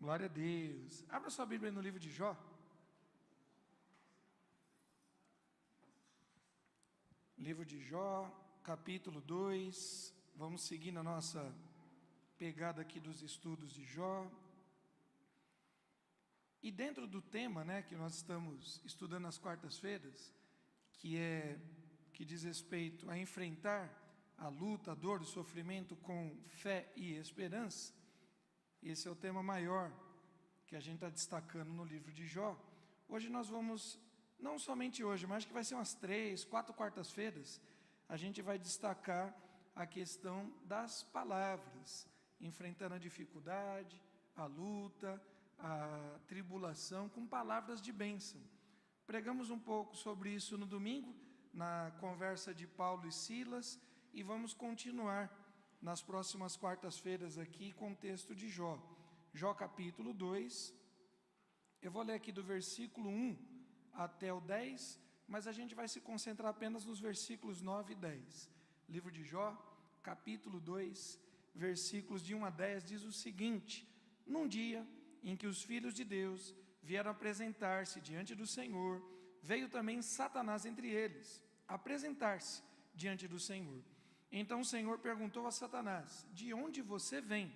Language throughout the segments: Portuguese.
Glória a Deus. Abra sua Bíblia no livro de Jó. Livro de Jó, capítulo 2. Vamos seguir na nossa pegada aqui dos estudos de Jó. E dentro do tema, que nós estamos estudando nas quartas-feiras, que diz respeito a enfrentar a luta, a dor, o sofrimento com fé e esperança. Esse é o tema maior que a gente está destacando no livro de Jó. Hoje nós vamos, não somente hoje, mas acho que vai ser umas 3, 4 quartas-feiras, a gente vai destacar a questão das palavras, enfrentando a dificuldade, a luta, a tribulação, com palavras de bênção. Pregamos um pouco sobre isso no domingo, na conversa de Paulo e Silas, e vamos continuar nas próximas quartas-feiras aqui com o texto de Jó. Jó capítulo 2, eu vou ler aqui do versículo 1 até o 10, mas a gente vai se concentrar apenas nos versículos 9 e 10. Livro de Jó, capítulo 2, versículos de 1 a 10, diz o seguinte: num dia em que os filhos de Deus vieram apresentar-se diante do Senhor, veio também Satanás entre eles, apresentar-se diante do Senhor. Então o Senhor perguntou a Satanás: de onde você vem?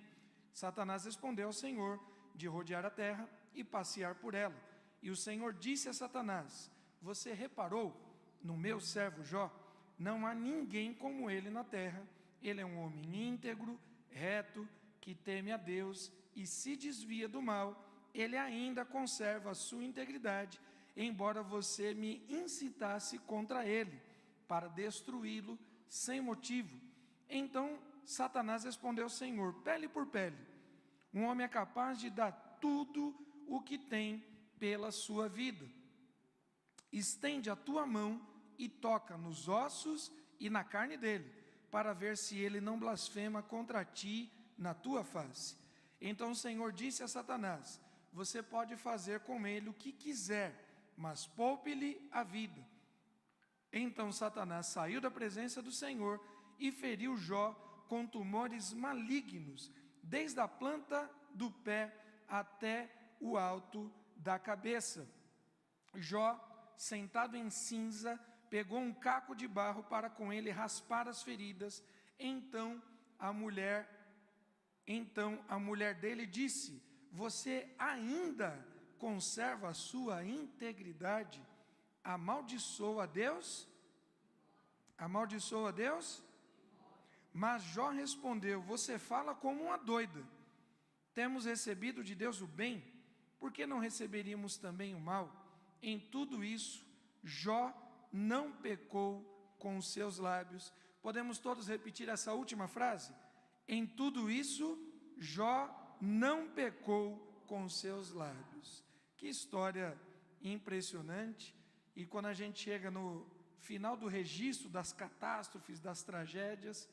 Satanás respondeu ao Senhor: de rodear a terra e passear por ela. E o Senhor disse a Satanás: você reparou no meu servo Jó? Não há ninguém como ele na terra. Ele é um homem íntegro, reto, que teme a Deus e se desvia do mal. Ele ainda conserva a sua integridade, embora você me incitasse contra ele, para destruí-lo sem motivo. Então Satanás respondeu ao Senhor: pele por pele. Um homem é capaz de dar tudo o que tem pela sua vida. Estende a tua mão e toca nos ossos e na carne dele, para ver se ele não blasfema contra ti na tua face. Então o Senhor disse a Satanás: você pode fazer com ele o que quiser, mas poupe-lhe a vida. Então Satanás saiu da presença do Senhor e feriu Jó com tumores malignos, desde a planta do pé até o alto da cabeça. Jó, sentado em cinza, pegou um caco de barro para com ele raspar as feridas. Então a mulher dele disse: você ainda conserva a sua integridade? Amaldiçoa a Deus? Amaldiçoa a Deus? Mas Jó respondeu: você fala como uma doida. Temos recebido de Deus o bem, por que não receberíamos também o mal? Em tudo isso, Jó não pecou com os seus lábios. Podemos todos repetir essa última frase? Em tudo isso, Jó não pecou com os seus lábios. Que história impressionante. E quando a gente chega no final do registro das catástrofes, das tragédias,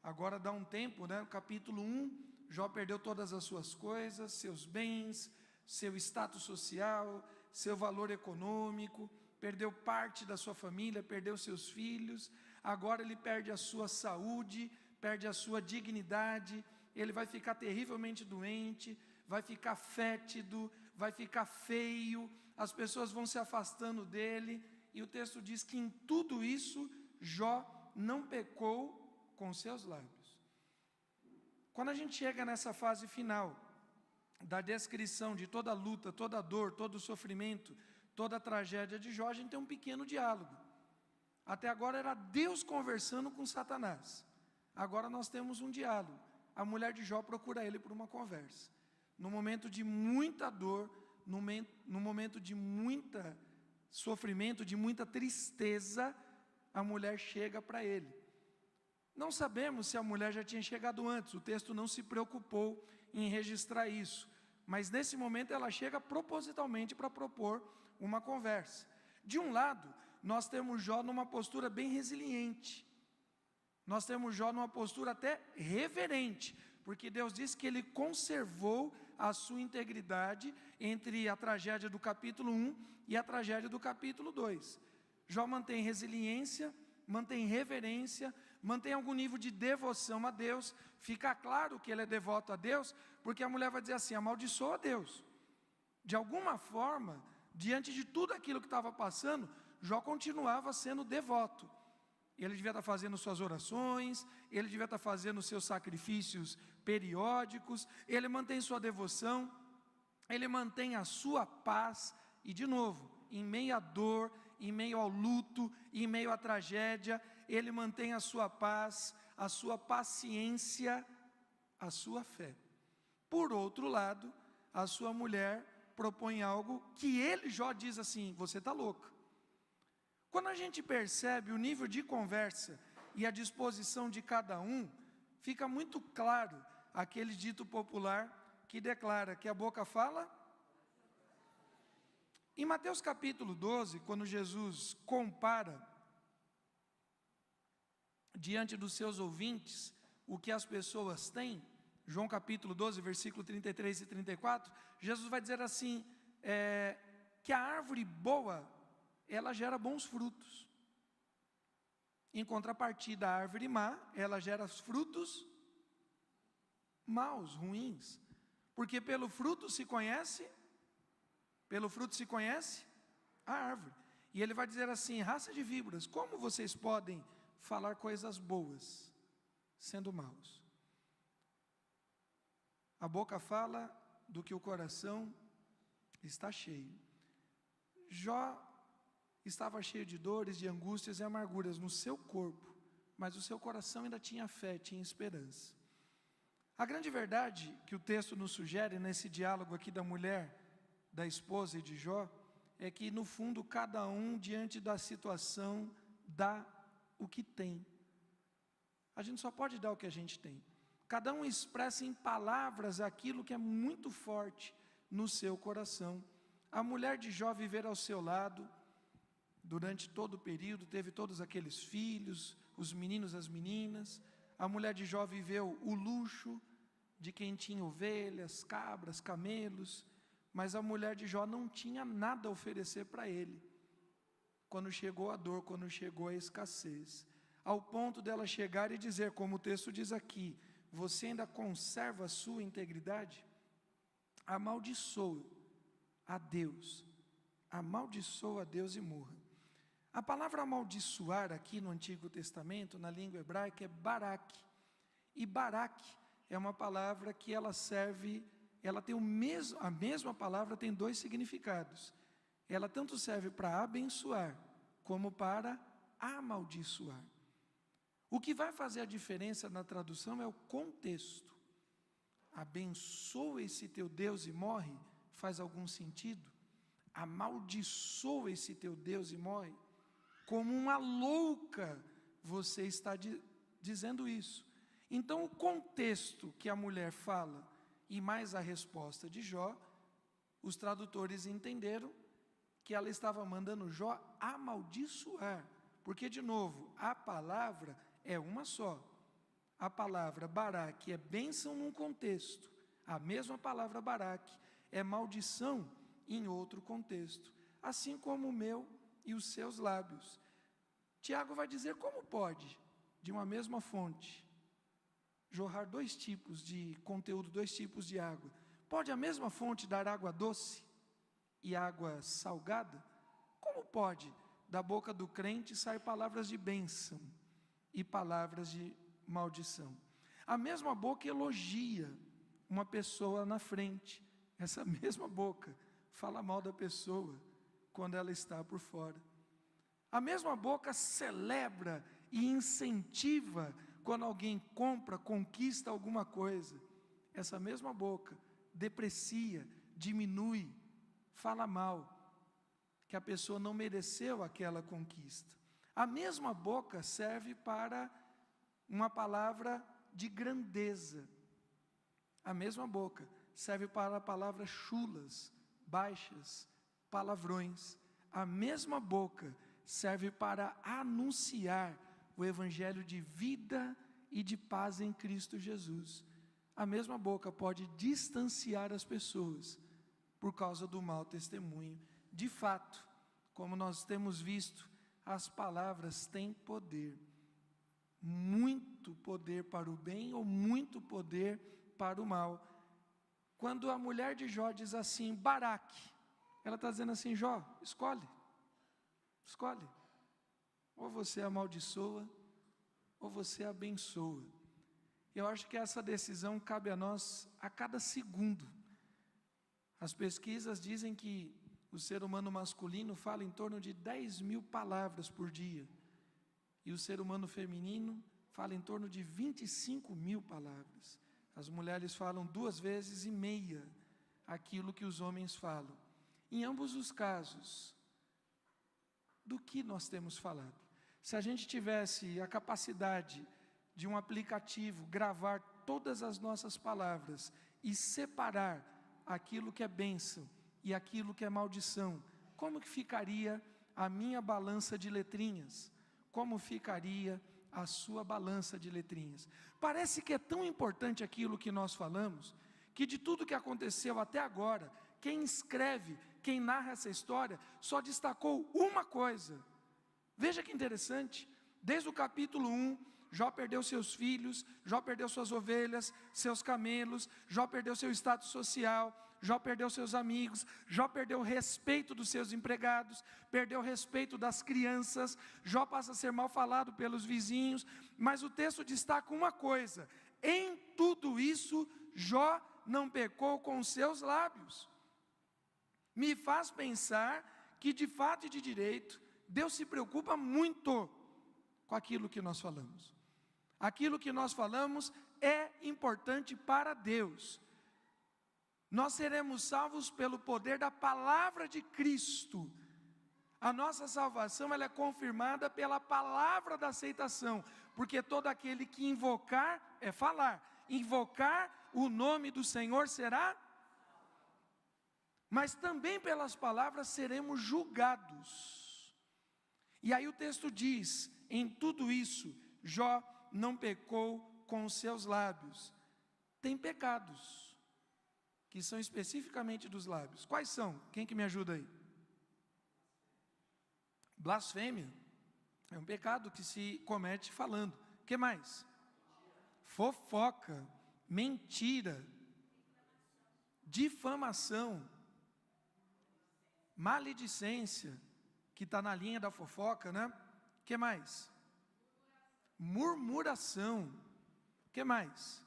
agora dá um tempo, no capítulo 1, Jó perdeu todas as suas coisas, seus bens, seu status social, seu valor econômico, perdeu parte da sua família, perdeu seus filhos, agora ele perde a sua saúde, perde a sua dignidade, ele vai ficar terrivelmente doente, vai ficar fétido, vai ficar feio, as pessoas vão se afastando dele, e o texto diz que em tudo isso, Jó não pecou com seus lábios. Quando a gente chega nessa fase final, da descrição de toda a luta, toda a dor, todo o sofrimento, toda a tragédia de Jó, a gente tem um pequeno diálogo. Até agora era Deus conversando com Satanás, agora nós temos um diálogo. A mulher de Jó procura ele por uma conversa. No momento de muita dor, no momento de muita sofrimento, de muita tristeza, a mulher chega para ele. Não sabemos se a mulher já tinha chegado antes, o texto não se preocupou em registrar isso, mas nesse momento ela chega propositalmente para propor uma conversa. De um lado, nós temos Jó numa postura bem resiliente, nós temos Jó numa postura até reverente, porque Deus diz que ele conservou a sua integridade entre a tragédia do capítulo 1 e a tragédia do capítulo 2. Jó mantém resiliência, mantém reverência, mantém algum nível de devoção a Deus, fica claro que ele é devoto a Deus, porque a mulher vai dizer assim: amaldiçoa a Deus. De alguma forma, diante de tudo aquilo que estava passando, Jó continuava sendo devoto. Ele devia estar fazendo suas orações, ele devia estar fazendo seus sacrifícios periódicos, ele mantém sua devoção, ele mantém a sua paz, e de novo, em meio à dor, em meio ao luto, em meio à tragédia, ele mantém a sua paz, a sua paciência, a sua fé. Por outro lado, a sua mulher propõe algo que ele, Jó, diz assim: você está louca. Quando a gente percebe o nível de conversa e a disposição de cada um, fica muito claro aquele dito popular que declara que a boca fala. Em Mateus capítulo 12, quando Jesus compara diante dos seus ouvintes o que as pessoas têm, João capítulo 12, versículo 33 e 34, Jesus vai dizer assim, que a árvore boa, ela gera bons frutos. Em contrapartida, a árvore má, ela gera frutos maus, ruins. Porque pelo fruto se conhece a árvore. E ele vai dizer assim: raça de víboras, como vocês podem falar coisas boas, sendo maus? A boca fala do que o coração está cheio. Jó estava cheio de dores, de angústias e amarguras no seu corpo, mas o seu coração ainda tinha fé, tinha esperança. A grande verdade que o texto nos sugere nesse diálogo aqui da mulher, da esposa e de Jó, é que no fundo cada um diante da situação dá o que tem. A gente só pode dar o que a gente tem. Cada um expressa em palavras aquilo que é muito forte no seu coração. A mulher de Jó viver ao seu lado durante todo o período, teve todos aqueles filhos, os meninos, as meninas. A mulher de Jó viveu o luxo de quem tinha ovelhas, cabras, camelos, mas a mulher de Jó não tinha nada a oferecer para ele. Quando chegou a dor, quando chegou a escassez, ao ponto dela chegar e dizer, como o texto diz aqui: você ainda conserva a sua integridade? Amaldiçoa a Deus e morra. A palavra amaldiçoar aqui no Antigo Testamento, na língua hebraica, é barak. E barak é uma palavra que ela serve, ela tem a mesma palavra tem dois significados. Ela tanto serve para abençoar, como para amaldiçoar. O que vai fazer a diferença na tradução é o contexto. Abençoa esse teu Deus e morre, faz algum sentido? Amaldiçoa esse teu Deus e morre? Como uma louca você está dizendo isso. Então o contexto que a mulher fala, e mais a resposta de Jó, os tradutores entenderam que ela estava mandando Jó amaldiçoar, porque de novo, a palavra é uma só. A palavra barak é bênção num contexto, a mesma palavra barak é maldição em outro contexto, assim como o meu e os seus lábios. Tiago vai dizer como pode, de uma mesma fonte, jorrar dois tipos de conteúdo, dois tipos de água. Pode a mesma fonte dar água doce e água salgada? Como pode da boca do crente sair palavras de bênção e palavras de maldição? A mesma boca elogia uma pessoa na frente, essa mesma boca fala mal da pessoa quando ela está por fora. A mesma boca celebra e incentiva quando alguém compra, conquista alguma coisa. Essa mesma boca deprecia, diminui, fala mal, que a pessoa não mereceu aquela conquista. A mesma boca serve para uma palavra de grandeza. A mesma boca serve para palavras chulas, baixas, palavrões. A mesma boca serve para anunciar o evangelho de vida e de paz em Cristo Jesus. A mesma boca pode distanciar as pessoas por causa do mau testemunho. De fato, como nós temos visto, as palavras têm poder. muito poder para o bem ou muito poder para o mal. Quando a mulher de Jó diz assim, Baraque, ela está dizendo assim, Jó, escolhe. Ou você amaldiçoa, ou você abençoa. Eu acho que essa decisão cabe a nós a cada segundo. As pesquisas dizem que o ser humano masculino fala em torno de 10.000 palavras por dia. E o ser humano feminino fala em torno de 25.000 palavras. As mulheres falam 2,5 vezes aquilo que os homens falam. Em ambos os casos, do que nós temos falado? Se a gente tivesse a capacidade de um aplicativo gravar todas as nossas palavras e separar aquilo que é bênção e aquilo que é maldição, como que ficaria a minha balança de letrinhas? Como ficaria a sua balança de letrinhas? Parece que é tão importante aquilo que nós falamos, que de tudo que aconteceu até agora, quem escreve, quem narra essa história, só destacou uma coisa. Veja que interessante, desde o capítulo 1, Jó perdeu seus filhos, Jó perdeu suas ovelhas, seus camelos, Jó perdeu seu status social, Jó perdeu seus amigos, Jó perdeu o respeito dos seus empregados, perdeu o respeito das crianças, Jó passa a ser mal falado pelos vizinhos, mas o texto destaca uma coisa: em tudo isso, Jó não pecou com os seus lábios. Me faz pensar que de fato e de direito, Deus se preocupa muito com aquilo que nós falamos. Aquilo que nós falamos é importante para Deus. Nós seremos salvos pelo poder da palavra de Cristo. A nossa salvação ela é confirmada pela palavra da aceitação, porque todo aquele que invocar, invocar o nome do Senhor será, mas também pelas palavras seremos julgados. E aí o texto diz, em tudo isso, Jó não pecou com os seus lábios. Tem pecados que são especificamente dos lábios. Quais são? Quem que me ajuda aí? Blasfêmia. É um pecado que se comete falando. O que mais? Fofoca, mentira, difamação, maledicência, que está na linha da fofoca, né? O que mais? Murmuração. O que mais?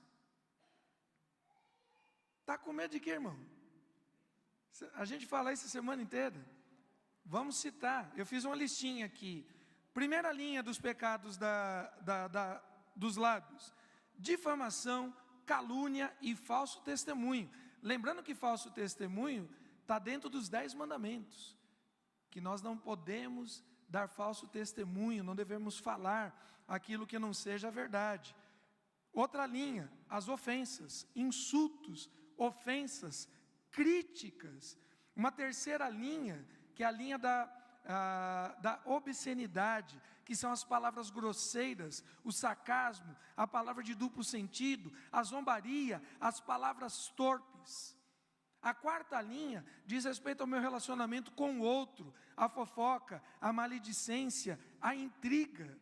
Está com medo de quê, irmão? A gente fala isso a semana inteira. Vamos citar. Eu fiz uma listinha aqui. Primeira linha dos pecados dos lábios: difamação, calúnia e falso testemunho. Lembrando que falso testemunho está dentro dos 10 mandamentos. Que nós não podemos dar falso testemunho, não devemos falar aquilo que não seja verdade. Outra linha, as ofensas, insultos, ofensas, críticas. Uma terceira linha, que é a linha da obscenidade, que são as palavras grosseiras, o sarcasmo, a palavra de duplo sentido, a zombaria, as palavras torpes. A quarta linha diz respeito ao meu relacionamento com o outro, a fofoca, a maledicência, a intriga.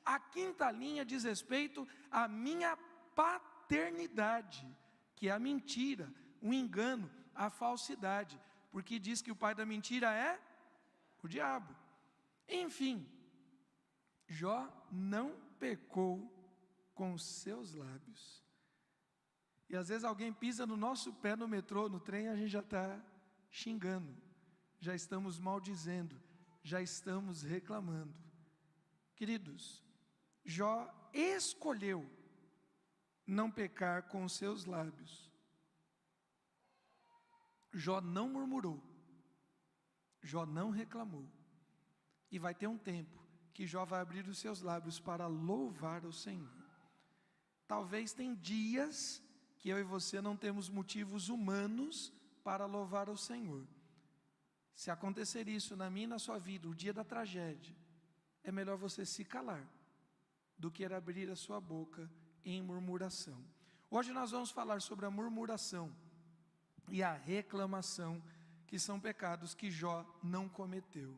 A quinta linha diz respeito à minha paternidade, que é a mentira, o engano, a falsidade, porque diz que o pai da mentira é o diabo. Enfim, Jó não pecou com os seus lábios. E às vezes alguém pisa no nosso pé no metrô, no trem, a gente já está xingando, já estamos maldizendo, já estamos reclamando. Queridos, Jó escolheu não pecar com os seus lábios. Jó não murmurou, Jó não reclamou. E vai ter um tempo que Jó vai abrir os seus lábios para louvar o Senhor. Talvez tem dias que eu e você não temos motivos humanos para louvar o Senhor. Se acontecer isso na minha e na sua vida, o dia da tragédia, é melhor você se calar do que abrir a sua boca em murmuração. Hoje nós vamos falar sobre a murmuração e a reclamação, que são pecados que Jó não cometeu.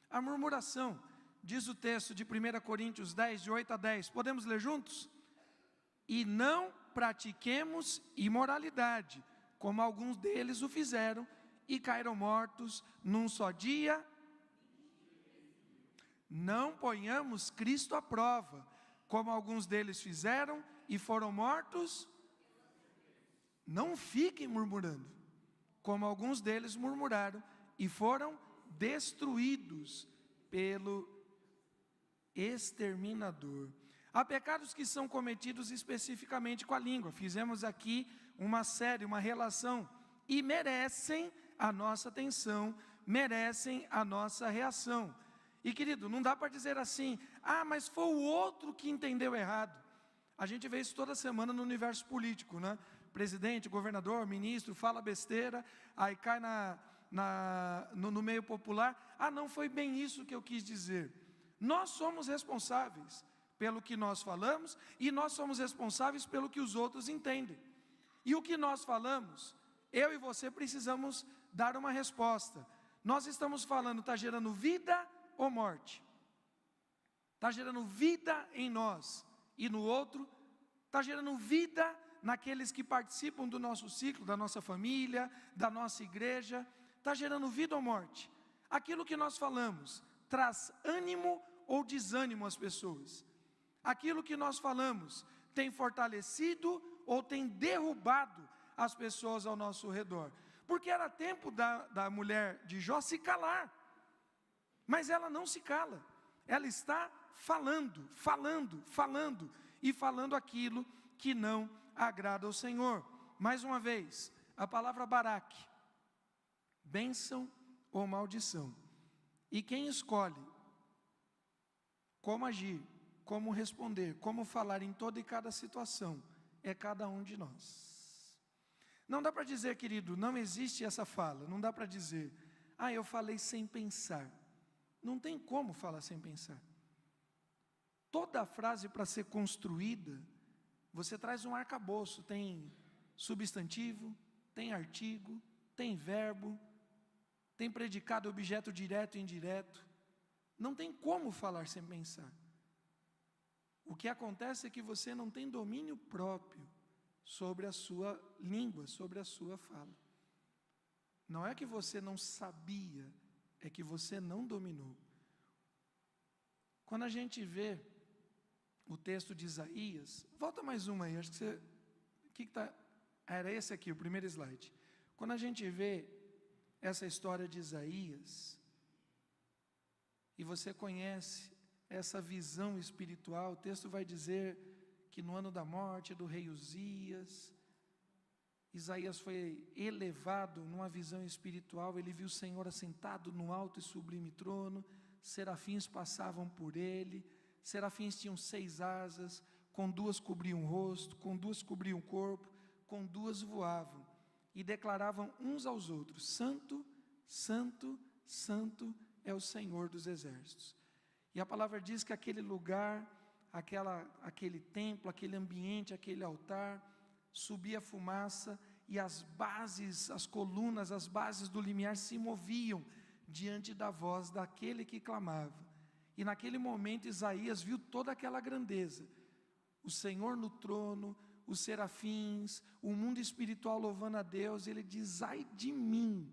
A murmuração diz o texto de 1 Coríntios 10, de 8 a 10. Podemos ler juntos? E não pratiquemos imoralidade, como alguns deles o fizeram, e caíram mortos num só dia. Não ponhamos Cristo à prova, como alguns deles fizeram e foram mortos. Não fiquem murmurando, como alguns deles murmuraram e foram destruídos pelo exterminador. Há pecados que são cometidos especificamente com a língua. Fizemos aqui uma série, uma relação, e merecem a nossa atenção, merecem a nossa reação. E querido, não dá para dizer assim, mas foi o outro que entendeu errado. A gente vê isso toda semana no universo político, né? Presidente, governador, ministro, fala besteira, aí cai no meio popular, não foi bem isso que eu quis dizer. Nós somos responsáveis pelo que nós falamos, e nós somos responsáveis pelo que os outros entendem. E o que nós falamos, eu e você precisamos dar uma resposta. Nós estamos falando, está gerando vida ou morte? Está gerando vida em nós e no outro? Está gerando vida naqueles que participam do nosso ciclo, da nossa família, da nossa igreja? Está gerando vida ou morte? Aquilo que nós falamos traz ânimo ou desânimo às pessoas? Aquilo que nós falamos tem fortalecido ou tem derrubado as pessoas ao nosso redor? Porque era tempo da mulher de Jó se calar, mas ela não se cala, ela está falando e falando aquilo que não agrada ao Senhor. Mais uma vez, a palavra baraque, bênção ou maldição, e quem escolhe como agir, como responder, como falar em toda e cada situação, é cada um de nós. Não dá para dizer, querido, não existe essa fala, não dá para dizer, eu falei sem pensar. Não tem como falar sem pensar. Toda frase para ser construída, você traz um arcabouço, tem substantivo, tem artigo, tem verbo, tem predicado, objeto direto e indireto. Não tem como falar sem pensar. O que acontece é que você não tem domínio próprio sobre a sua língua, sobre a sua fala. Não é que você não sabia, é que você não dominou. Quando a gente vê o texto de Isaías, volta mais uma aí, acho que você, era esse aqui, o primeiro slide. Quando a gente vê essa história de Isaías, e você conhece essa visão espiritual, o texto vai dizer que no ano da morte do rei Uzias, Isaías foi elevado numa visão espiritual, ele viu o Senhor assentado no alto e sublime trono, serafins passavam por ele, serafins tinham 6 asas, com 2 cobriam o rosto, com 2 cobriam o corpo, com 2 voavam, e declaravam uns aos outros, Santo, Santo, Santo é o Senhor dos exércitos. E a palavra diz que aquele lugar, aquele templo, aquele ambiente, aquele altar, subia fumaça, e as bases, as colunas, as bases do limiar se moviam diante da voz daquele que clamava. E naquele momento Isaías viu toda aquela grandeza, o Senhor no trono, os serafins, o mundo espiritual louvando a Deus. Ele diz, ai de mim,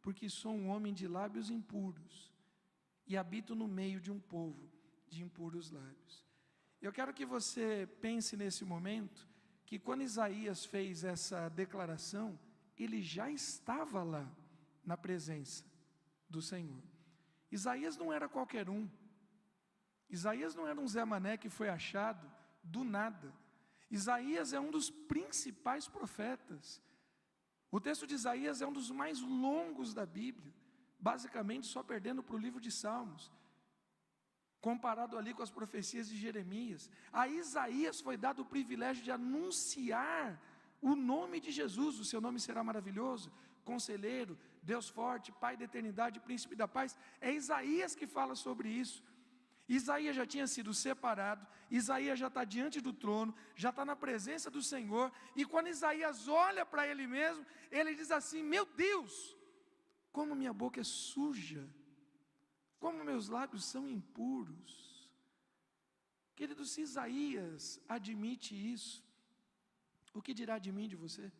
porque sou um homem de lábios impuros, e habito no meio de um povo de impuros lábios. Eu quero que você pense nesse momento, que quando Isaías fez essa declaração, ele já estava lá, na presença do Senhor. Isaías não era qualquer um. Isaías não era um Zé Mané que foi achado do nada. Isaías é um dos principais profetas. O texto de Isaías é um dos mais longos da Bíblia, basicamente só perdendo para o livro de Salmos, comparado ali com as profecias de Jeremias. A Isaías foi dado o privilégio de anunciar o nome de Jesus. O seu nome será maravilhoso, Conselheiro, Deus forte, Pai da eternidade, Príncipe da paz. É Isaías que fala sobre isso. Isaías já tinha sido separado, Isaías já está diante do trono, já está na presença do Senhor, e quando Isaías olha para ele mesmo, ele diz assim, meu Deus, como minha boca é suja, como meus lábios são impuros. Querido, se Isaías admite isso, o que dirá de mim e de você?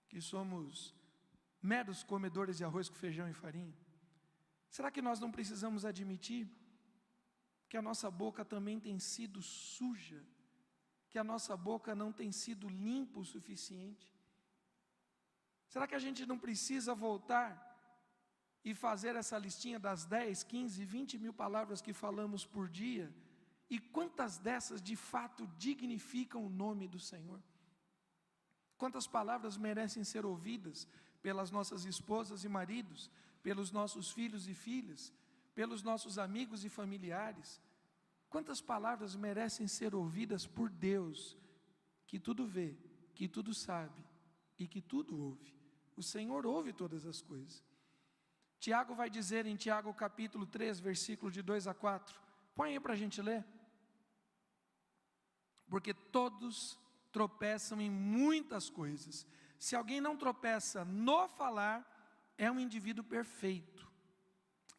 Que somos meros comedores de arroz com feijão e farinha? Será que nós não precisamos admitir que a nossa boca também tem sido suja? Que a nossa boca não tem sido limpa o suficiente? Será que a gente não precisa voltar e fazer essa listinha das 10, 15, 20 mil palavras que falamos por dia? E quantas dessas de fato dignificam o nome do Senhor? Quantas palavras merecem ser ouvidas pelas nossas esposas e maridos, pelos nossos filhos e filhas, pelos nossos amigos e familiares? Quantas palavras merecem ser ouvidas por Deus, que tudo vê, que tudo sabe e que tudo ouve? O Senhor ouve todas as coisas. Tiago vai dizer em Tiago capítulo 3, versículo de 2 a 4. Põe aí para a gente ler. Porque todos tropeçam em muitas coisas. Se alguém não tropeça no falar, é um indivíduo perfeito,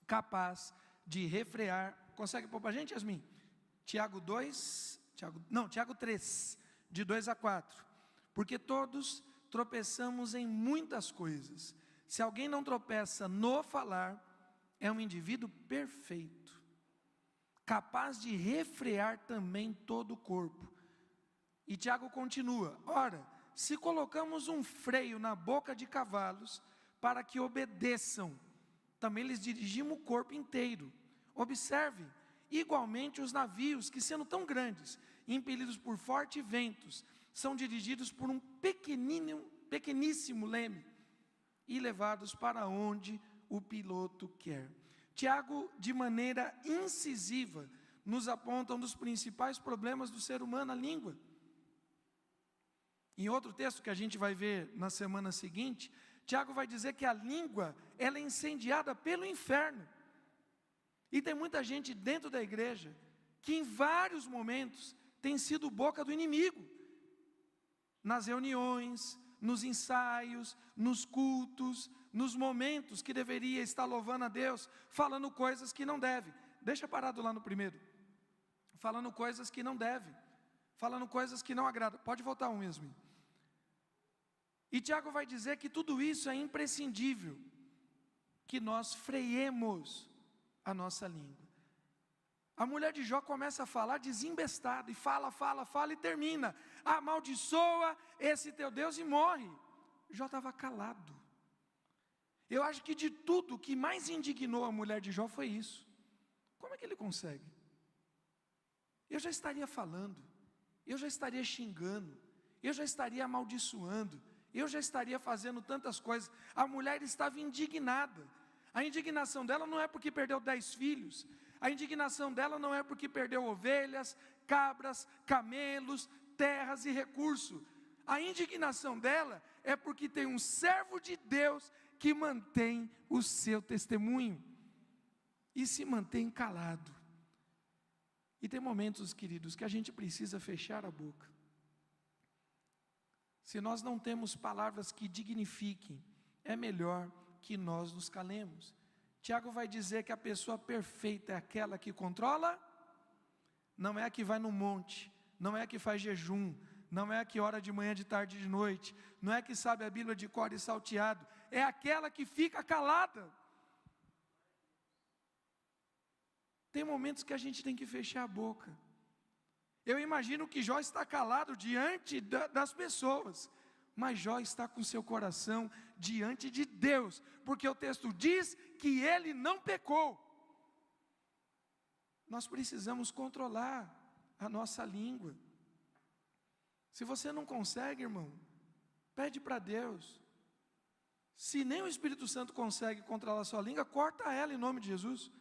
capaz de refrear. Consegue pôr para a gente, Yasmin? Tiago 3, de 2 a 4. Porque todos tropeçamos em muitas coisas. Se alguém não tropeça no falar, é um indivíduo perfeito, capaz de refrear também todo o corpo. E Tiago continua: ora, se colocamos um freio na boca de cavalos, para que obedeçam, também lhes dirigimos o corpo inteiro. Observe, igualmente os navios, que sendo tão grandes, impelidos por fortes ventos, são dirigidos por um pequeníssimo leme, e levados para onde o piloto quer. Tiago, de maneira incisiva, nos aponta um dos principais problemas do ser humano, a língua. Em outro texto que a gente vai ver na semana seguinte, Tiago vai dizer que a língua, ela é incendiada pelo inferno. E tem muita gente dentro da igreja, que em vários momentos tem sido boca do inimigo. Nas reuniões, nos ensaios, nos cultos, nos momentos que deveria estar louvando a Deus, falando coisas que não deve. Deixa parado lá no primeiro. Falando coisas que não deve. Falando coisas que não agradam. Pode voltar um mesmo. E Tiago vai dizer que tudo isso é imprescindível, que nós freiemos a nossa língua. A mulher de Jó começa a falar desembestada, e fala e termina: amaldiçoa esse teu Deus e morre. Jó estava calado. Eu acho que de tudo, o que mais indignou a mulher de Jó foi isso. Como é que ele consegue? Eu já estaria falando, eu já estaria xingando, eu já estaria amaldiçoando, eu já estaria fazendo tantas coisas. A mulher estava indignada. A indignação dela não é porque perdeu 10 filhos. A indignação dela não é porque perdeu ovelhas, cabras, camelos, terras e recursos. A indignação dela é porque tem um servo de Deus que mantém o seu testemunho e se mantém calado. E tem momentos, queridos, que a gente precisa fechar a boca. Se nós não temos palavras que dignifiquem, é melhor que nós nos calemos. Tiago vai dizer que a pessoa perfeita é aquela que controla, não é a que vai no monte, não é a que faz jejum, não é a que ora de manhã, de tarde e de noite, não é a que sabe a Bíblia de cor e salteado, é aquela que fica calada. Tem momentos que a gente tem que fechar a boca. Eu imagino que Jó está calado diante das pessoas, mas Jó está com seu coração diante de Deus, porque o texto diz que ele não pecou. Nós precisamos controlar a nossa língua. Se você não consegue, irmão, pede para Deus. Se nem o Espírito Santo consegue controlar a sua língua, corta ela em nome de Jesus.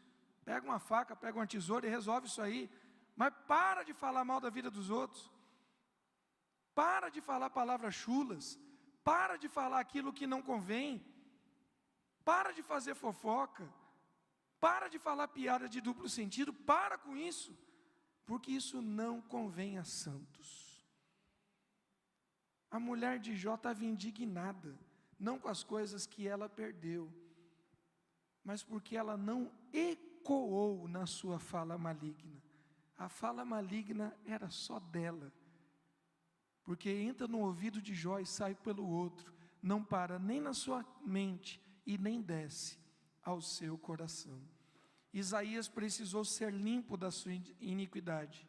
Pega uma faca, pega uma tesoura e resolve isso aí. Mas para de falar mal da vida dos outros. Para de falar palavras chulas. Para de falar aquilo que não convém. Para de fazer fofoca. Para de falar piada de duplo sentido. Para com isso. Porque isso não convém a santos. A mulher de Jó estava indignada. Não com as coisas que ela perdeu, mas porque ela não ecoou na sua fala maligna. A fala maligna era só dela, porque entra no ouvido de Jó e sai pelo outro, não para nem na sua mente e nem desce ao seu coração. Isaías precisou ser limpo da sua iniquidade.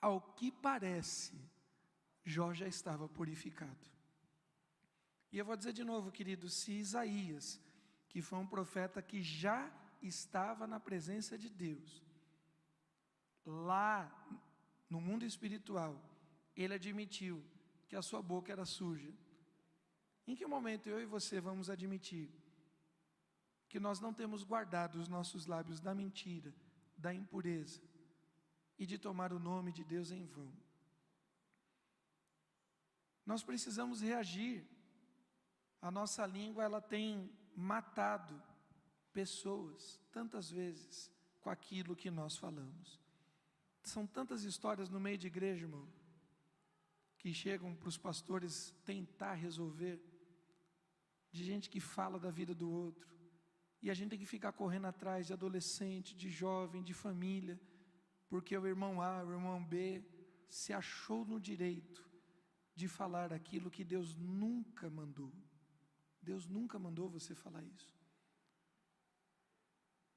Ao que parece, Jó já estava purificado. E eu vou dizer de novo, querido, se Isaías, que foi um profeta que já estava na presença de Deus, lá no mundo espiritual, ele admitiu que a sua boca era suja. Em que momento eu e você vamos admitir que nós não temos guardado os nossos lábios da mentira, da impureza e de tomar o nome de Deus em vão? Nós precisamos reagir. A nossa língua, ela tem matado pessoas tantas vezes com aquilo que nós falamos. São tantas histórias no meio de igreja, irmão, que chegam para os pastores tentar resolver, de gente que fala da vida do outro, e a gente tem que ficar correndo atrás de adolescente, de jovem, de família, porque o irmão A, o irmão B, se achou no direito de falar aquilo que Deus nunca mandou. Deus nunca mandou você falar isso.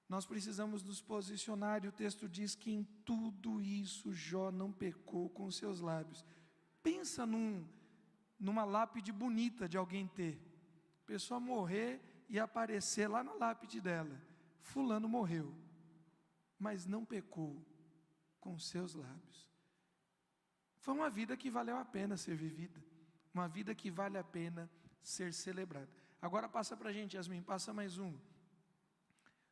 Nós precisamos nos posicionar, e o texto diz que em tudo isso Jó não pecou com seus lábios. Pensa numa lápide bonita de alguém ter. A pessoa morrer e aparecer lá na lápide dela: fulano morreu, mas não pecou com seus lábios. Foi uma vida que valeu a pena ser vivida, uma vida que vale a pena ser celebrada. Agora passa para a gente, Yasmin, passa mais um.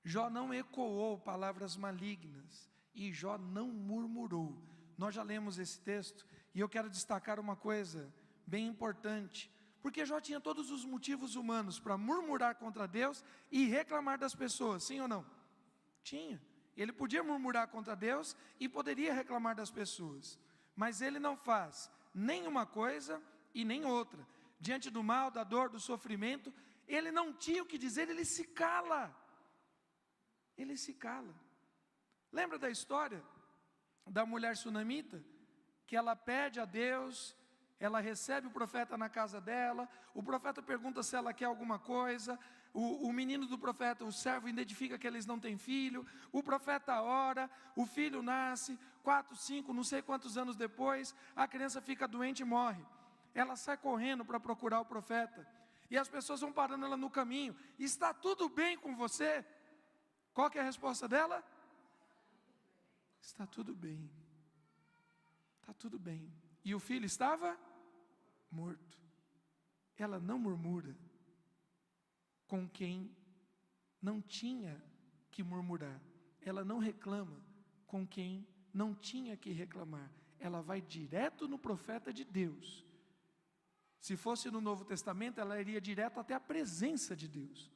Jó não ecoou palavras malignas, e Jó não murmurou. Nós já lemos esse texto, e eu quero destacar uma coisa bem importante, porque Jó tinha todos os motivos humanos para murmurar contra Deus e reclamar das pessoas, sim ou não? Tinha. Ele podia murmurar contra Deus e poderia reclamar das pessoas, mas ele não faz nem uma coisa e nem outra. Diante do mal, da dor, do sofrimento, ele não tinha o que dizer, ele se cala. Ele se cala. Lembra da história da mulher sunamita? Que ela pede a Deus, ela recebe o profeta na casa dela, o profeta pergunta se ela quer alguma coisa, o menino do profeta, o servo, identifica que eles não têm filho, o profeta ora, o filho nasce, 4, 5, não sei quantos anos depois, a criança fica doente e morre. Ela sai correndo para procurar o profeta, e as pessoas vão parando ela no caminho: está tudo bem com você? Qual que é a resposta dela? Está tudo bem. Está tudo bem. E o filho estava morto. Ela não murmura com quem não tinha que murmurar. Ela não reclama com quem não tinha que reclamar. Ela vai direto no profeta de Deus. Se fosse no Novo Testamento, ela iria direto até a presença de Deus.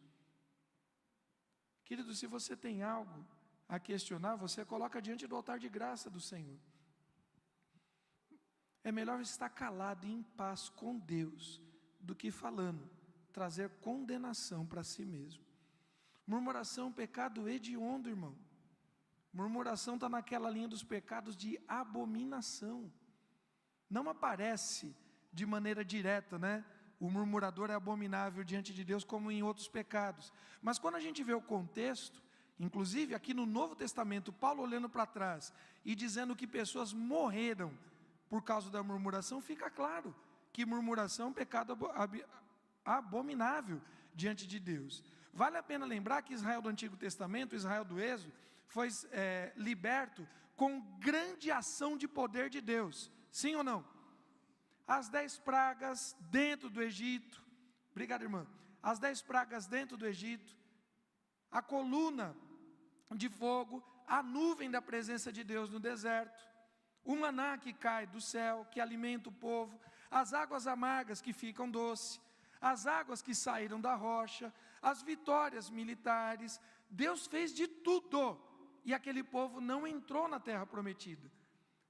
Querido, se você tem algo a questionar, você coloca diante do altar de graça do Senhor. É melhor estar calado e em paz com Deus, do que falando, trazer condenação para si mesmo. Murmuração é um pecado hediondo, irmão. Murmuração está naquela linha dos pecados de abominação. Não aparece de maneira direta, né? O murmurador é abominável diante de Deus, como em outros pecados. Mas quando a gente vê o contexto, inclusive aqui no Novo Testamento, Paulo olhando para trás e dizendo que pessoas morreram por causa da murmuração, fica claro que murmuração é um pecado abominável diante de Deus. Vale a pena lembrar que Israel do Antigo Testamento, Israel do Êxodo, foi liberto com grande ação de poder de Deus. Sim ou não? As 10 pragas dentro do Egito. Obrigado, irmã. As 10 pragas dentro do Egito. A coluna de fogo, a nuvem da presença de Deus no deserto. O maná que cai do céu, que alimenta o povo. As águas amargas que ficam doces. As águas que saíram da rocha. As vitórias militares. Deus fez de tudo. E aquele povo não entrou na terra prometida.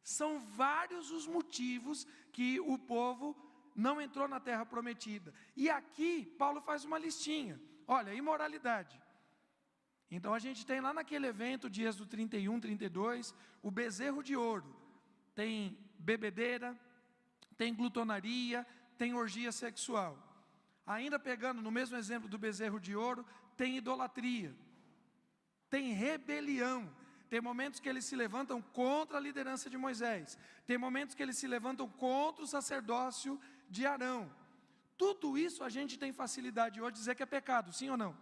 São vários os motivos que o povo não entrou na terra prometida. E aqui Paulo faz uma listinha. Olha, imoralidade. Então a gente tem lá naquele evento de Êxodo 31, 32, o bezerro de ouro. Tem bebedeira, tem glutonaria, tem orgia sexual. Ainda pegando no mesmo exemplo do bezerro de ouro, tem idolatria, tem rebelião. Tem momentos que eles se levantam contra a liderança de Moisés. Tem momentos que eles se levantam contra o sacerdócio de Arão. Tudo isso a gente tem facilidade hoje de dizer que é pecado, sim ou não?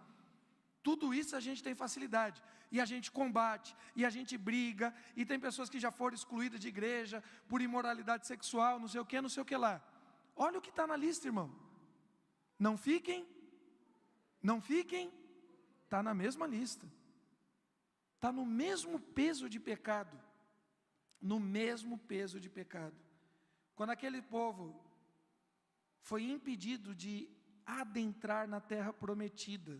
Tudo isso a gente tem facilidade, e a gente combate, e a gente briga, e tem pessoas que já foram excluídas de igreja, por imoralidade sexual, não sei o que lá. Olha o que está na lista, irmão. Não fiquem, está na mesma lista. Está no mesmo peso de pecado, no mesmo peso de pecado. Quando aquele povo foi impedido de adentrar na terra prometida,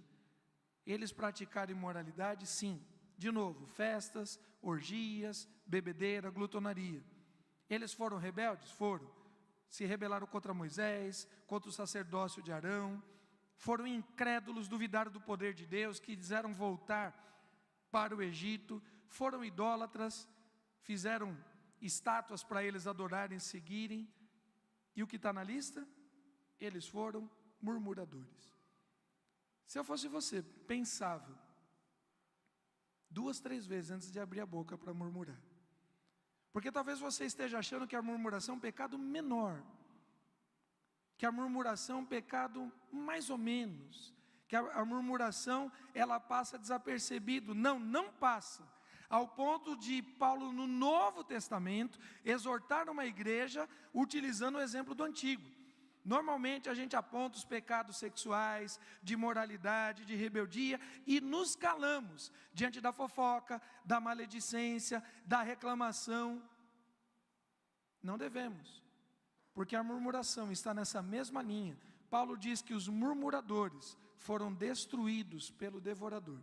eles praticaram imoralidade? Sim. De novo, festas, orgias, bebedeira, glutonaria. Eles foram rebeldes? Foram. Se rebelaram contra Moisés, contra o sacerdócio de Arão. Foram incrédulos, duvidaram do poder de Deus, quiseram voltar para o Egito. Foram idólatras, fizeram estátuas para eles adorarem e seguirem. E o que está na lista? Eles foram murmuradores. Se eu fosse você, pensava 2, 3 vezes antes de abrir a boca para murmurar. Porque talvez você esteja achando que a murmuração é um pecado menor, que a murmuração é um pecado mais ou menos, que a murmuração ela passa desapercebido. Não passa. Ao ponto de Paulo, no Novo Testamento, exortar uma igreja utilizando o exemplo do Antigo. Normalmente a gente aponta os pecados sexuais, de imoralidade, de rebeldia, e nos calamos diante da fofoca, da maledicência, da reclamação. Não devemos, porque a murmuração está nessa mesma linha. Paulo diz que os murmuradores foram destruídos pelo devorador,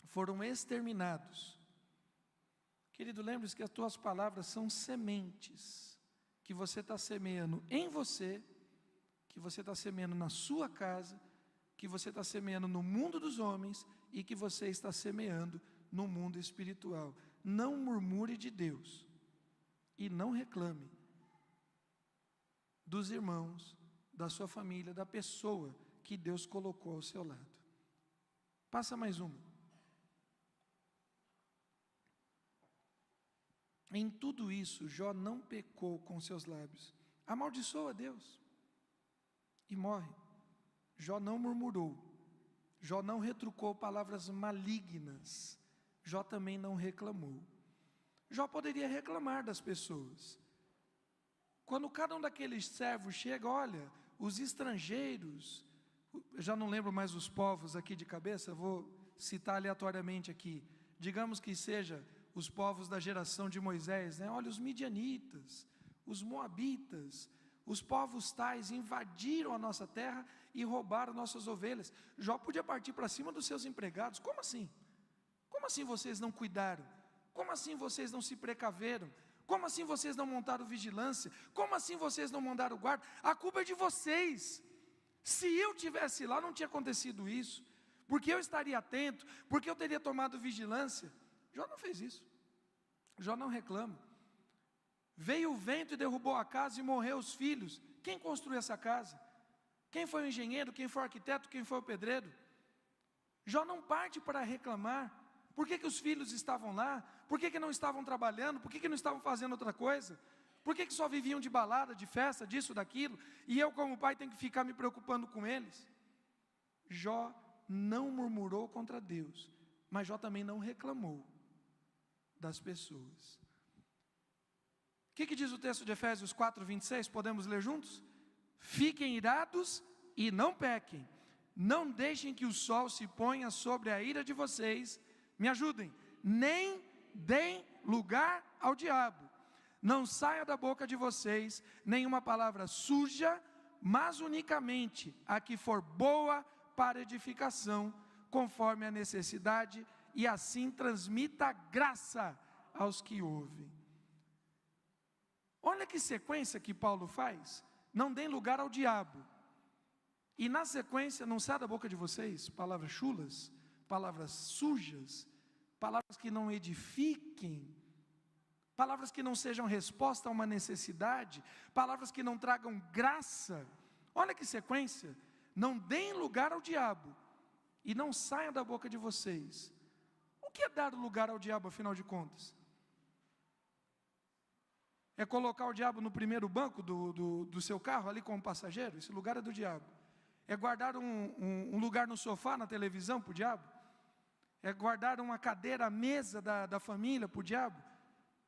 foram exterminados. Querido, lembre-se que as tuas palavras são sementes, que você está semeando em você, que você está semeando na sua casa, que você está semeando no mundo dos homens, e que você está semeando no mundo espiritual. Não murmure de Deus, e não reclame dos irmãos, da sua família, da pessoa que Deus colocou ao seu lado. Passa mais uma. Em tudo isso, Jó não pecou com seus lábios. Amaldiçoa a Deus e morre. Jó não murmurou. Jó não retrucou palavras malignas. Jó também não reclamou. Jó poderia reclamar das pessoas. Quando cada um daqueles servos chega, olha, os estrangeiros, eu já não lembro mais os povos aqui de cabeça, vou citar aleatoriamente aqui. Digamos que seja os povos da geração de Moisés, né? Olha, os midianitas, os moabitas, os povos tais invadiram a nossa terra e roubaram nossas ovelhas. Jó podia partir para cima dos seus empregados. Como assim? Como assim vocês não cuidaram? Como assim vocês não se precaveram? Como assim vocês não montaram vigilância? Como assim vocês não mandaram guarda? A culpa é de vocês. Se eu tivesse lá, não tinha acontecido isso, porque eu estaria atento, porque eu teria tomado vigilância. Jó não fez isso. Jó não reclama. Veio o vento e derrubou a casa e morreu os filhos. Quem construiu essa casa? Quem foi o engenheiro? Quem foi o arquiteto? Quem foi o pedreiro? Jó não parte para reclamar. Por que os filhos estavam lá? Por que não estavam trabalhando? Por que não estavam fazendo outra coisa? Por que só viviam de balada, de festa, disso, daquilo? E eu, como pai, tenho que ficar me preocupando com eles? Jó não murmurou contra Deus, mas Jó também não reclamou das pessoas. O que diz o texto de Efésios 4, 26? Podemos ler juntos? Fiquem irados e não pequem. Não deixem que o sol se ponha sobre a ira de vocês. Me ajudem. Nem deem lugar ao diabo. Não saia da boca de vocês nenhuma palavra suja, mas unicamente a que for boa para edificação, conforme a necessidade, e assim transmita graça aos que ouvem. Olha que sequência que Paulo faz. Não deem lugar ao diabo. E na sequência, não sai da boca de vocês palavras chulas, palavras sujas, palavras que não edifiquem, palavras que não sejam resposta a uma necessidade, palavras que não tragam graça. Olha que sequência: não deem lugar ao diabo, e não saiam da boca de vocês. O que é dar lugar ao diabo, afinal de contas? É colocar o diabo no primeiro banco do seu carro, ali como passageiro? Esse lugar é do diabo. É guardar um lugar no sofá, na televisão, para o diabo? É guardar uma cadeira, a mesa da família, para o diabo?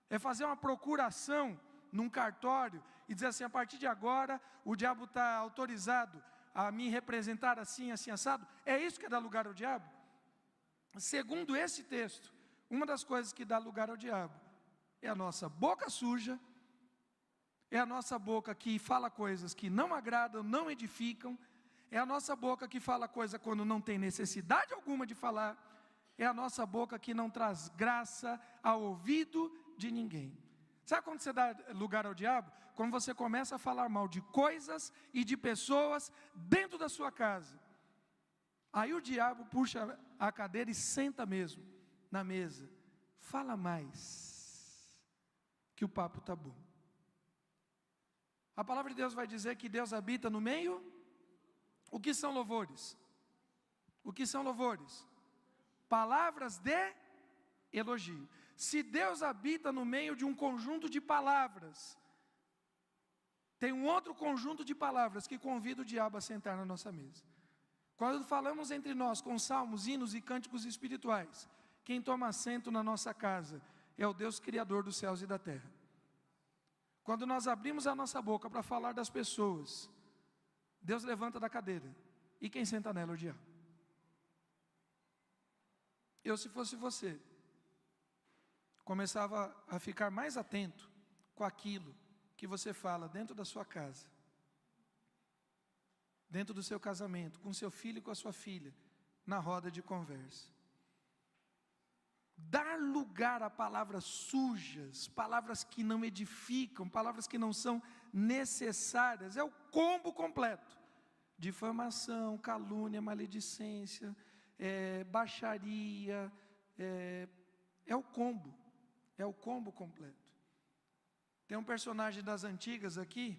É fazer uma procuração num cartório e dizer assim: a partir de agora, o diabo está autorizado a me representar assim, assim, assado? É isso que dá lugar ao diabo? Segundo esse texto, uma das coisas que dá lugar ao diabo é a nossa boca suja, é a nossa boca que fala coisas que não agradam, não edificam, é a nossa boca que fala coisa quando não tem necessidade alguma de falar, é a nossa boca que não traz graça ao ouvido de ninguém. Sabe quando você dá lugar ao diabo? Quando você começa a falar mal de coisas e de pessoas dentro da sua casa. Aí o diabo puxa a cadeira e senta mesmo na mesa. Fala mais, que o papo está bom. A palavra de Deus vai dizer que Deus habita no meio. O que são louvores? O que são louvores? Palavras de elogio. Se Deus habita no meio de um conjunto de palavras, tem um outro conjunto de palavras que convida o diabo a sentar na nossa mesa. Quando falamos entre nós com salmos, hinos e cânticos espirituais, quem toma assento na nossa casa é o Deus Criador dos céus e da terra. Quando nós abrimos a nossa boca para falar das pessoas, Deus levanta da cadeira, e quem senta nela é o diabo. Eu, se fosse você, começava a ficar mais atento com aquilo que você fala dentro da sua casa, dentro do seu casamento, com seu filho e com a sua filha, na roda de conversa. Dar lugar a palavras sujas, palavras que não edificam, palavras que não são necessárias, é o combo completo: difamação, calúnia, maledicência, baixaria, é o combo completo. Tem um personagem das antigas aqui,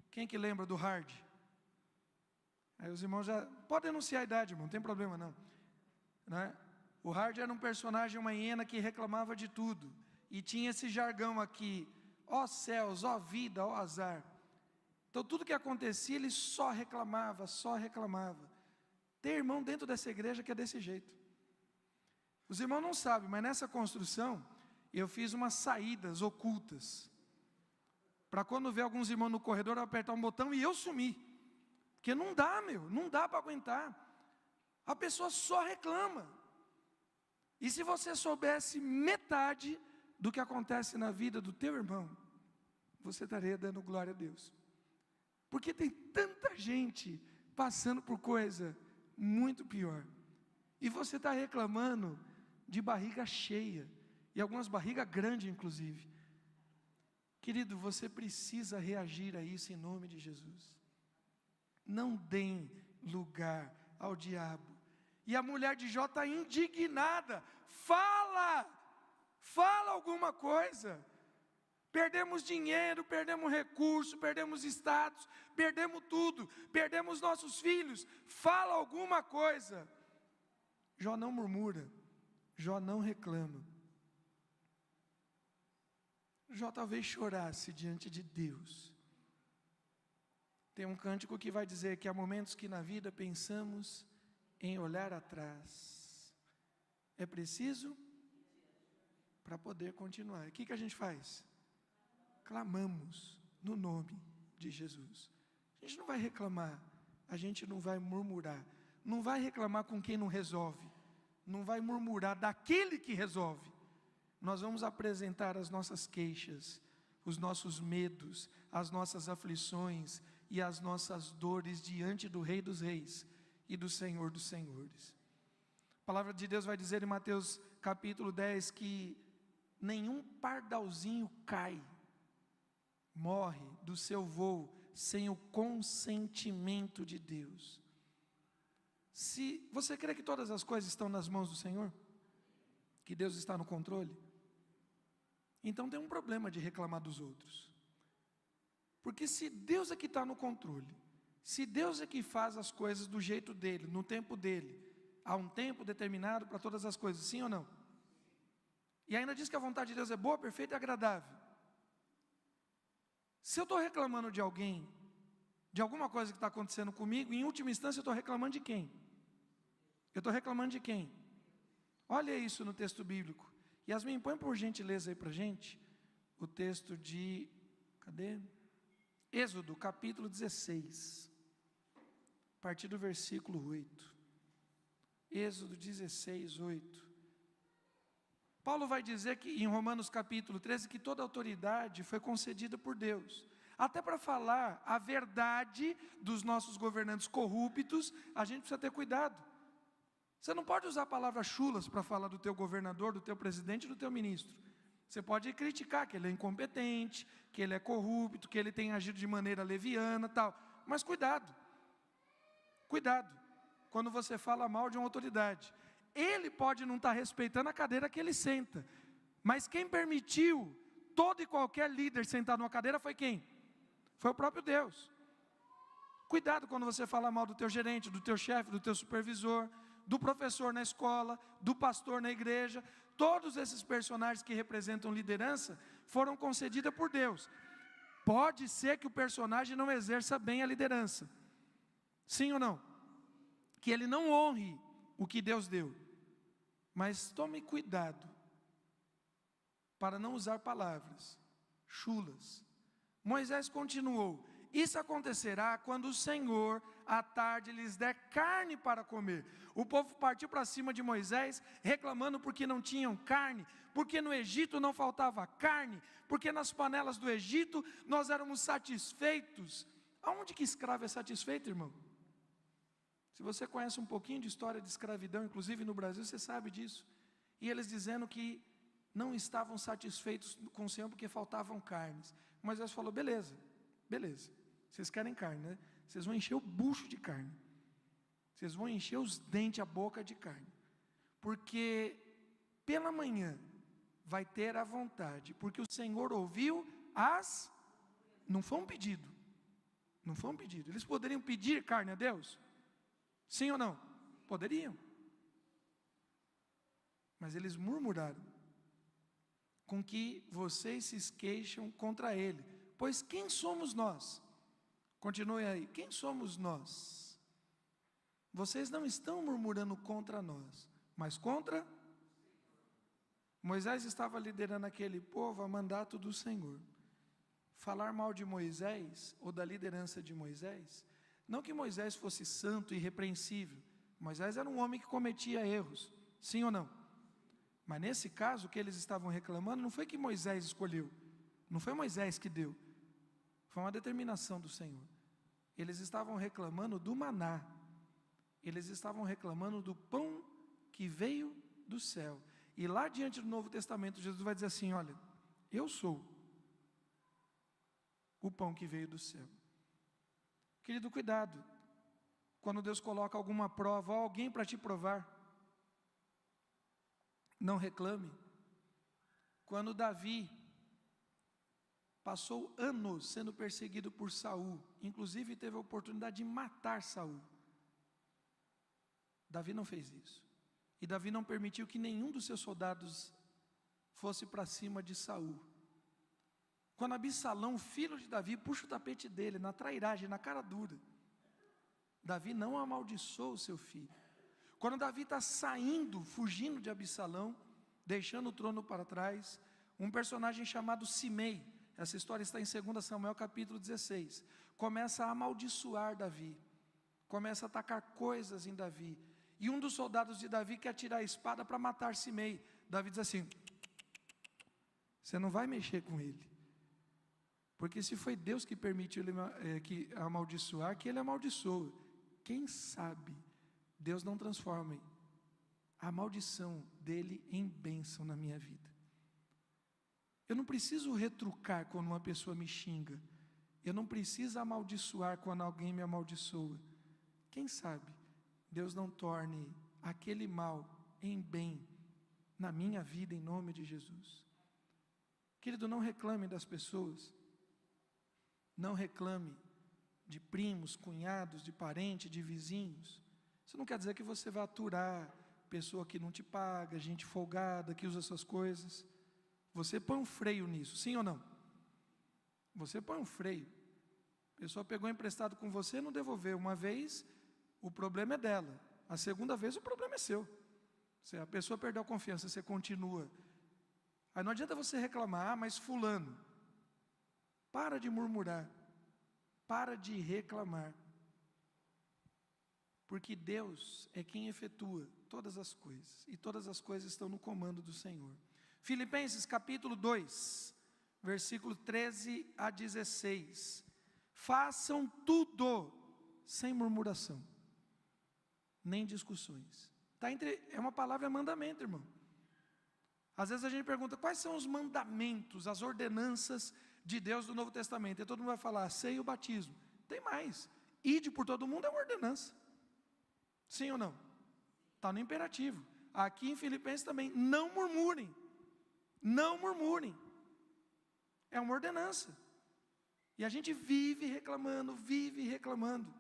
quem que lembra do Hard? Aí os irmãos já, pode anunciar a idade, irmão, não tem problema não, né? O Hard era um personagem, uma hiena que reclamava de tudo, e tinha esse jargão aqui: ó céus, ó vida, ó azar. Então tudo que acontecia ele só reclamava, só reclamava. Tem irmão dentro dessa igreja que é desse jeito. Os irmãos não sabem, mas nessa construção eu fiz umas saídas ocultas, para quando ver alguns irmãos no corredor, eu apertar um botão e eu sumir. Porque não dá, não dá para aguentar. A pessoa só reclama. E se você soubesse metade do que acontece na vida do teu irmão, você estaria dando glória a Deus. Porque tem tanta gente passando por coisa muito pior. E você está reclamando de barriga cheia, e algumas barrigas grandes inclusive. Querido, você precisa reagir a isso em nome de Jesus. Não deem lugar ao diabo. E a mulher de Jó está indignada: fala alguma coisa. Perdemos dinheiro, perdemos recurso, perdemos status, perdemos tudo, perdemos nossos filhos, fala alguma coisa. Jó não murmura, Jó não reclama. Jó talvez chorasse diante de Deus. Tem um cântico que vai dizer que há momentos que na vida pensamos em olhar atrás. É preciso para poder continuar. O que a gente faz? Clamamos no nome de Jesus. A gente não vai reclamar, a gente não vai murmurar, não vai reclamar com quem não resolve, não vai murmurar daquele que resolve. Nós vamos apresentar as nossas queixas, os nossos medos, as nossas aflições e as nossas dores diante do Rei dos Reis e do Senhor dos Senhores. A palavra de Deus vai dizer em Mateus capítulo 10 que nenhum pardalzinho cai, morre do seu voo sem o consentimento de Deus. Se você crê que todas as coisas estão nas mãos do Senhor, que Deus está no controle, então tem um problema de reclamar dos outros. Porque se Deus é que está no controle, se Deus é que faz as coisas do jeito dele, no tempo dele, há um tempo determinado para todas as coisas, sim ou não? E ainda diz que a vontade de Deus é boa, perfeita e agradável. Se eu estou reclamando de alguém, de alguma coisa que está acontecendo comigo, em última instância eu estou reclamando de quem? Eu estou reclamando de quem? Olha isso no texto bíblico. Yasmin, põe por gentileza aí para a gente, o texto de, cadê? Êxodo, capítulo 16, a partir do versículo 8. Êxodo 16, 8. Paulo vai dizer que em Romanos capítulo 13, que toda autoridade foi concedida por Deus. Até para falar a verdade dos nossos governantes corruptos, a gente precisa ter cuidado. Você não pode usar palavras chulas para falar do teu governador, do teu presidente, do teu ministro. Você pode criticar que ele é incompetente, que ele é corrupto, que ele tem agido de maneira leviana, tal. Mas cuidado, cuidado, quando você fala mal de uma autoridade. Ele pode não estar respeitando a cadeira que ele senta, mas quem permitiu todo e qualquer líder sentar numa cadeira foi quem? Foi o próprio Deus. Cuidado quando você fala mal do teu gerente, do teu chefe, do teu supervisor, do professor na escola, do pastor na igreja. Todos esses personagens que representam liderança foram concedidos por Deus. Pode ser que o personagem não exerça bem a liderança, sim ou não? Que ele não honre o que Deus deu. Mas tome cuidado para não usar palavras chulas. Moisés continuou: isso acontecerá quando o Senhor à tarde lhes der carne para comer. O povo partiu para cima de Moisés, reclamando porque não tinham carne, porque no Egito não faltava carne, porque nas panelas do Egito nós éramos satisfeitos. Aonde que escravo é satisfeito, irmão? Se você conhece um pouquinho de história de escravidão, inclusive no Brasil, você sabe disso. E eles dizendo que não estavam satisfeitos com o Senhor porque faltavam carnes. Moisés falou: beleza, beleza, vocês querem carne, né? Vocês vão encher o bucho de carne. Vocês vão encher os dentes, a boca de carne. Porque pela manhã vai ter a vontade, porque o Senhor ouviu as... Não foi um pedido. Não foi um pedido. Eles poderiam pedir carne a Deus? Sim ou não? Poderiam. Mas eles murmuraram, com que vocês se queixam contra Ele. Pois quem somos nós? Continue aí. Quem somos nós? Vocês não estão murmurando contra nós, mas contra... Moisés estava liderando aquele povo a mandato do Senhor. Falar mal de Moisés, ou da liderança de Moisés, não que Moisés fosse santo e irrepreensível. Moisés era um homem que cometia erros, sim ou não? Mas nesse caso, o que eles estavam reclamando, não foi que Moisés escolheu, não foi Moisés que deu, foi uma determinação do Senhor. Eles estavam reclamando do maná, eles estavam reclamando do pão que veio do céu. E lá diante do Novo Testamento, Jesus vai dizer assim: olha, eu sou o pão que veio do céu. Querido, cuidado, quando Deus coloca alguma prova, ou alguém para te provar, não reclame. Quando Davi passou anos sendo perseguido por Saul, inclusive teve a oportunidade de matar Saul, Davi não fez isso. E Davi não permitiu que nenhum dos seus soldados fosse para cima de Saul. Quando Absalão, filho de Davi, puxa o tapete dele, na trairagem, na cara dura, Davi não amaldiçoou o seu filho. Quando Davi está saindo, fugindo de Absalão, deixando o trono para trás, um personagem chamado Simei, essa história está em 2 Samuel capítulo 16, começa a amaldiçoar Davi, começa a atacar coisas em Davi, e um dos soldados de Davi quer tirar a espada para matar Simei. Davi diz assim: você não vai mexer com ele, porque se foi Deus que permitiu ele que amaldiçoar, que ele amaldiçoa. Quem sabe Deus não transforma a maldição dele em bênção na minha vida. Eu não preciso retrucar quando uma pessoa me xinga, eu não preciso amaldiçoar quando alguém me amaldiçoa. Quem sabe Deus não torne aquele mal em bem na minha vida, em nome de Jesus. Querido, não reclame das pessoas, não reclame de primos, cunhados, de parentes, de vizinhos. Isso não quer dizer que você vai aturar pessoa que não te paga, gente folgada, que usa suas coisas. Você põe um freio nisso, sim ou não? Você põe um freio. A pessoa pegou emprestado com você e não devolveu. Uma vez, o problema é dela. A segunda vez, o problema é seu. Se a pessoa perdeu a confiança, você continua. Aí não adianta você reclamar, mas fulano. Para de murmurar. Para de reclamar. Porque Deus é quem efetua todas as coisas. E todas as coisas estão no comando do Senhor. Filipenses capítulo 2, versículo 13 a 16. Façam tudo sem murmuração, nem discussões. É uma palavra mandamento, irmão. Às vezes a gente pergunta, quais são os mandamentos, as ordenanças de Deus do Novo Testamento? E todo mundo vai falar, ceia e o batismo. Tem mais. Ide por todo mundo é uma ordenança. Sim ou não? Está no imperativo. Aqui em Filipenses também, não murmurem. Não murmurem. É uma ordenança. E a gente vive reclamando, vive reclamando.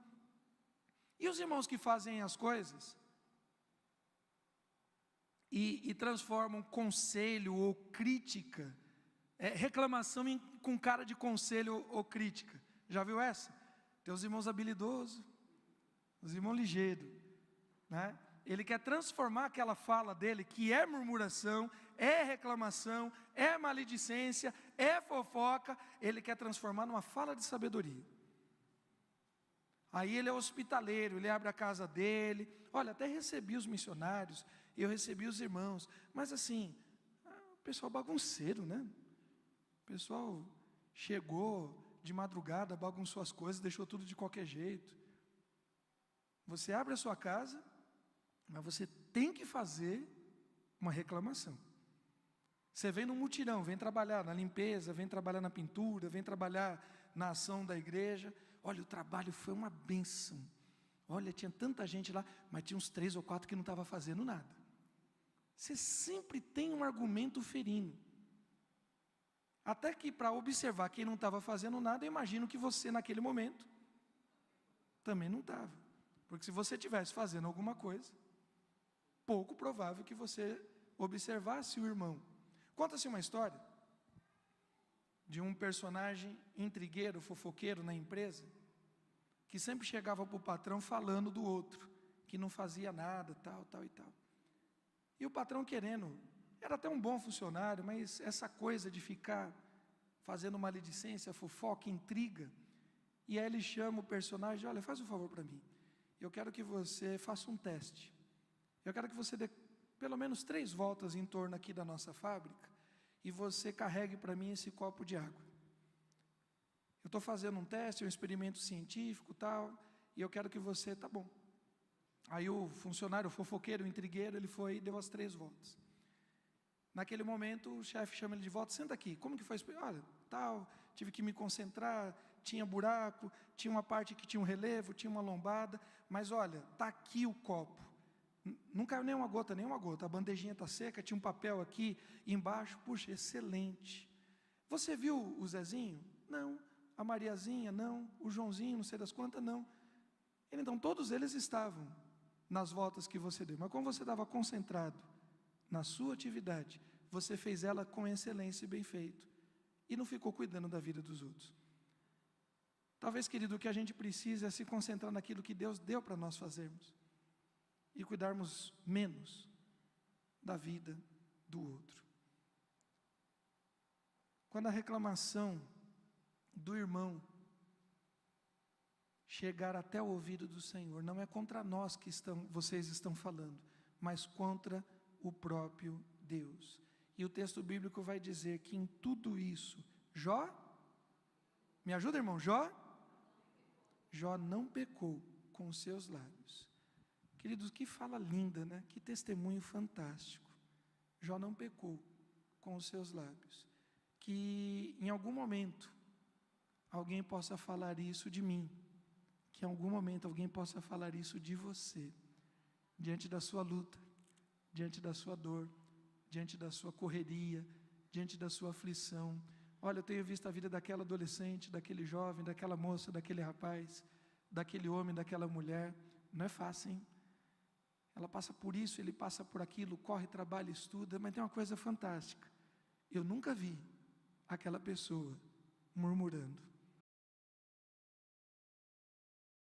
E os irmãos que fazem as coisas e transformam conselho ou crítica, reclamação com cara de conselho ou crítica. Já viu essa? Tem os irmãos habilidosos, os irmãos ligeiros, né? Ele quer transformar aquela fala dele, que é murmuração, é reclamação, é maledicência, é fofoca, ele quer transformar numa fala de sabedoria. Aí ele é hospitaleiro, ele abre a casa dele. Olha, até recebi os missionários, eu recebi os irmãos, mas assim, o pessoal bagunceiro, né? O pessoal chegou de madrugada, bagunçou as coisas, deixou tudo de qualquer jeito. Você abre a sua casa, mas você tem que fazer uma reclamação. Você vem no mutirão, vem trabalhar na limpeza, vem trabalhar na pintura, vem trabalhar na ação da igreja. Olha, o trabalho foi uma bênção. Olha, tinha tanta gente lá, mas tinha uns 3 ou 4 que não estavam fazendo nada. Você sempre tem um argumento ferino. Até que para observar quem não estava fazendo nada, eu imagino que você naquele momento também não estava. Porque se você estivesse fazendo alguma coisa, pouco provável que você observasse o irmão. Conta-se uma história de um personagem intrigueiro, fofoqueiro na empresa, que sempre chegava para o patrão falando do outro, que não fazia nada, tal. E o patrão querendo, era até um bom funcionário, mas essa coisa de ficar fazendo maledicência, fofoca, intriga, e aí ele chama o personagem, olha, faz um favor para mim, eu quero que você faça um teste, eu quero que você dê pelo menos 3 voltas em torno aqui da nossa fábrica, e você carregue para mim esse copo de água. Eu estou fazendo um teste, um experimento científico, tal, e eu quero que você, tá bom. Aí o funcionário, o fofoqueiro, o intrigueiro, ele foi e deu as 3 voltas. Naquele momento, o chefe chama ele de volta, senta aqui, como que foi? Olha, tal, tive que me concentrar, tinha buraco, tinha uma parte que tinha um relevo, tinha uma lombada, mas olha, está aqui o copo. Não caiu nenhuma gota, a bandejinha está seca, tinha um papel aqui embaixo, puxa, excelente. Você viu o Zezinho? Não. A Mariazinha? Não. O Joãozinho, não sei das quantas? Não. Então, todos eles estavam nas voltas que você deu, mas como você estava concentrado na sua atividade, você fez ela com excelência e bem feito, e não ficou cuidando da vida dos outros. Talvez, querido, o que a gente precisa é se concentrar naquilo que Deus deu para nós fazermos, e cuidarmos menos da vida do outro. Quando a reclamação do irmão chegar até o ouvido do Senhor, não é contra nós que vocês estão falando, mas contra o próprio Deus. E o texto bíblico vai dizer que em tudo isso, Jó, me ajuda, irmão, Jó não pecou com os seus lábios. Queridos, que fala linda, né? Que testemunho fantástico. Jó não pecou com os seus lábios. Que em algum momento alguém possa falar isso de mim, que em algum momento alguém possa falar isso de você. diante da sua luta, diante da sua dor, diante da sua correria, diante da sua aflição. Olha, eu tenho visto a vida daquela adolescente, daquele jovem, daquela moça, daquele rapaz, daquele homem, daquela mulher. Não é fácil, hein? Ela passa por isso, ele passa por aquilo, corre, trabalha, estuda, mas tem uma coisa fantástica. Eu nunca vi aquela pessoa murmurando.